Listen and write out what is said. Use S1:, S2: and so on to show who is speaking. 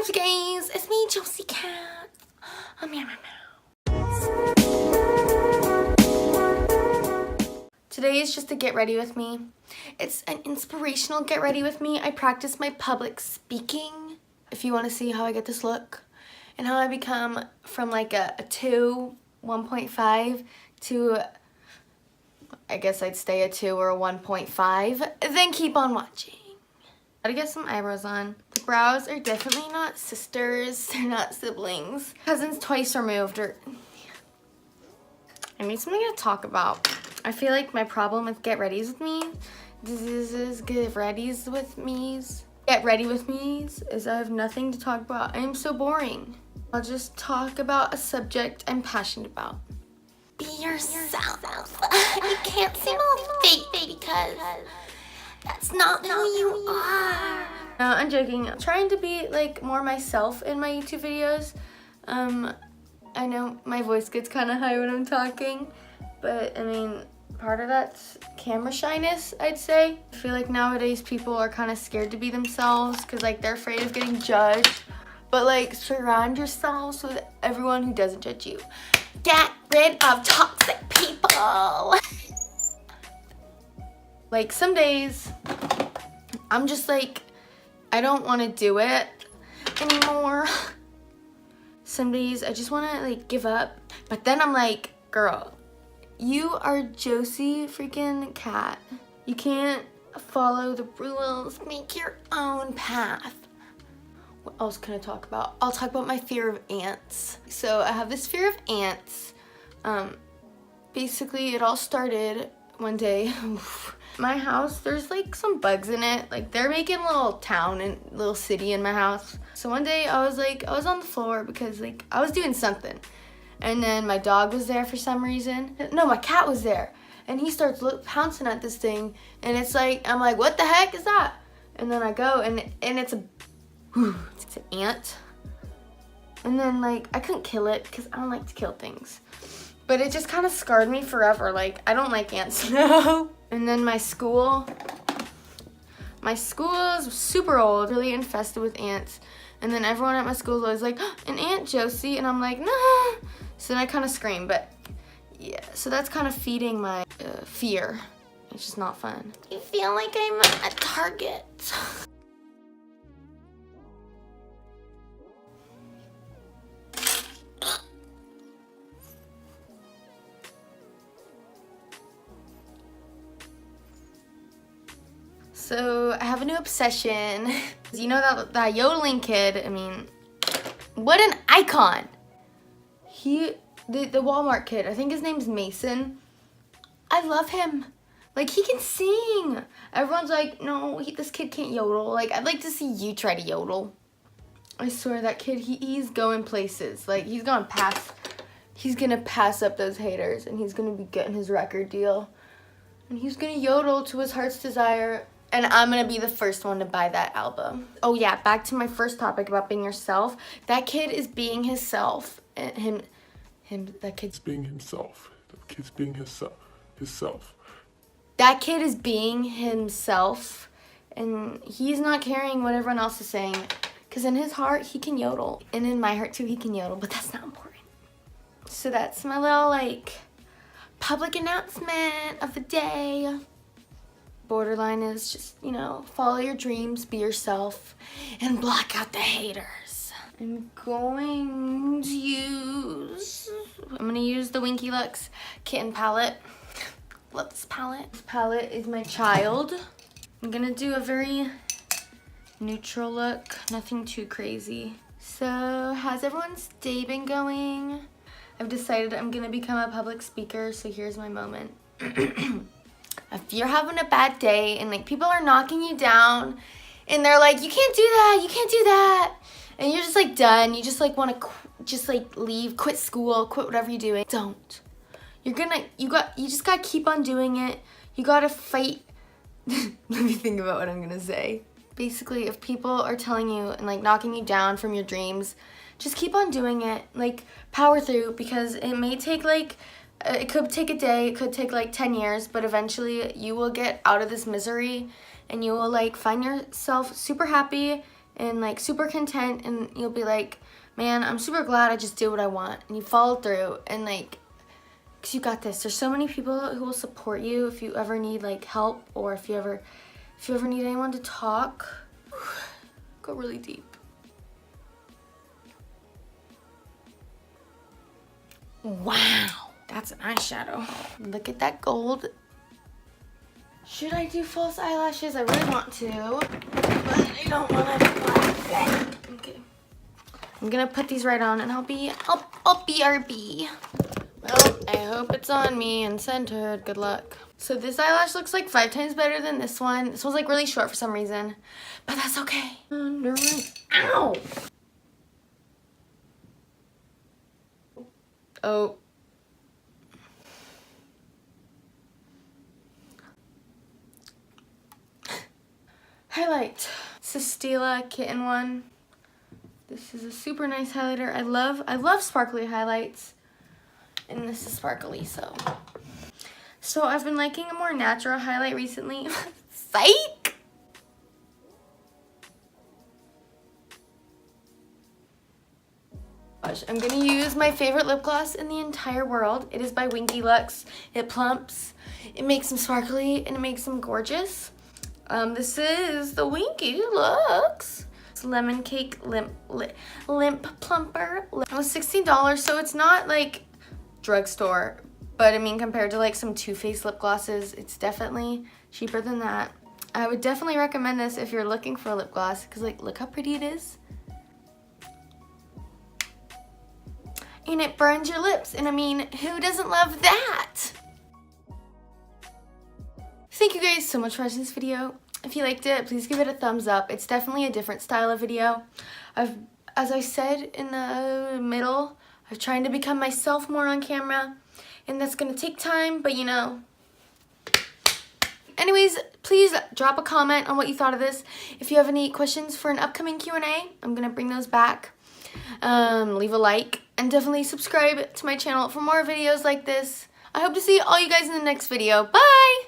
S1: up, guys? It's me, Josie Cat. Meow, meow, meow. Today is just a get ready with me. It's an inspirational get ready with me. I practice my public speaking. If you want to see how I get this look and how I become from like a 2, 1.5 to, I guess I'd stay a 2 or a 1.5, then keep on watching. Gotta get some eyebrows on. The brows are definitely not sisters, they're not siblings. Cousins twice removed, or I need something to talk about. I feel like my problem with get readies with me, get ready with me's is I have nothing to talk about. I am so boring. I'll just talk about a subject I'm passionate about. Be yourself. You can't seem all fake because that's not who you are. No, I'm joking. I'm trying to be like more myself in my YouTube videos. I know my voice gets kind of high when I'm talking, but I mean, part of that's camera shyness, I'd say. I feel like nowadays people are kind of scared to be themselves because like they're afraid of getting judged. But like surround yourselves with everyone who doesn't judge you. Get rid of toxic people. Like some days I'm just like, I don't want to do it anymore. Some days I just want to like give up. But then I'm like, girl, you are Josie freaking Cat. You can't follow the rules. Make your own path. What else can I talk about? I'll talk about my fear of ants. So I have this fear of ants. Basically it all started one day. My house, there's like some bugs in it. Like they're making a little town and little city in my house. So one day I was on the floor because like I was doing something. And then my dog was there for some reason. No, my cat was there. And he starts pouncing at this thing. And it's like, I'm like, what the heck is that? And then I go and it's an ant. And then like, I couldn't kill it because I don't like to kill things. But it just kind of scarred me forever. Like, I don't like ants now. And then my school is super old, really infested with ants. And then everyone at my school is always like, oh, an ant, Josie. And I'm like, nah. So then I kind of scream, but yeah. So that's kind of feeding my fear. It's just not fun. I feel like I'm a target. So I have a new obsession. You know that yodeling kid, I mean, what an icon. The Walmart kid, I think his name's Mason. I love him. Like, he can sing. Everyone's like, no, this kid can't yodel. Like, I'd like to see you try to yodel. I swear that kid, he's going places. Like, he's gonna pass up those haters and he's gonna be getting his record deal. And he's gonna yodel to his heart's desire. And I'm gonna be the first one to buy that album. Oh yeah, back to my first topic about being yourself. That kid is being himself. That kid's
S2: being himself. That kid's being himself.
S1: That kid is being himself. And he's not caring what everyone else is saying. Because in his heart, he can yodel. And in my heart too, he can yodel, but that's not important. So that's my little like public announcement of the day. Borderline is just, you know, follow your dreams, be yourself, and block out the haters. I'm gonna use the Winky Lux Kitten palette. Love this palette. This palette is my child. I'm gonna do a very neutral look, nothing too crazy. So, how's everyone's day been going? I've decided I'm gonna become a public speaker, so here's my moment. If you're having a bad day and like people are knocking you down and they're like, you can't do that, you can't do that, and you're just like done, you just like want to just like leave, quit school, quit whatever you're doing, don't. You just gotta keep on doing it. You gotta fight. Let me think about what I'm gonna say. Basically, if people are telling you and like knocking you down from your dreams, just keep on doing it. Like, power through, because it may take like, it could take a day, it could take like 10 years, but eventually you will get out of this misery and you will like find yourself super happy and like super content, and you'll be like, man, I'm super glad I just did what I want, and you follow through, and like, because you got this. There's so many people who will support you if you ever need like help, or if you ever need anyone to talk. Go really deep. Wow, that's an eyeshadow. Look at that gold. Should I do false eyelashes? I really want to, but I don't want to. Okay. I'm gonna put these right on, and I'll BRB. Well, I hope it's on me and centered. Good luck. So this eyelash looks like 5 times better than this one. This one's like really short for some reason, but that's okay. Ow! Oh. Highlight. This is Stila Kitten one. This is a super nice highlighter. I love sparkly highlights. And this is sparkly, so. So I've been liking a more natural highlight recently. Psych! I'm gonna use my favorite lip gloss in the entire world. It is by Winky Lux. It plumps, it makes them sparkly, and it makes them gorgeous. This is the Winky Lux. It's Lemon Cake Limp Plumper. It was $16, so it's not like drugstore, but I mean, compared to like some Too Faced lip glosses, it's definitely cheaper than that. I would definitely recommend this if you're looking for a lip gloss, because like, look how pretty it is. And it burns your lips, and I mean, who doesn't love that? Thank you guys so much for watching this video. If you liked it, please give it a thumbs up. It's definitely a different style of video. As I said in the middle, I'm trying to become myself more on camera, and that's gonna take time, but you know. Anyways, please drop a comment on what you thought of this. If you have any questions for an upcoming Q&A, I'm gonna bring those back. Leave a like, and definitely subscribe to my channel for more videos like this. I hope to see all you guys in the next video. Bye!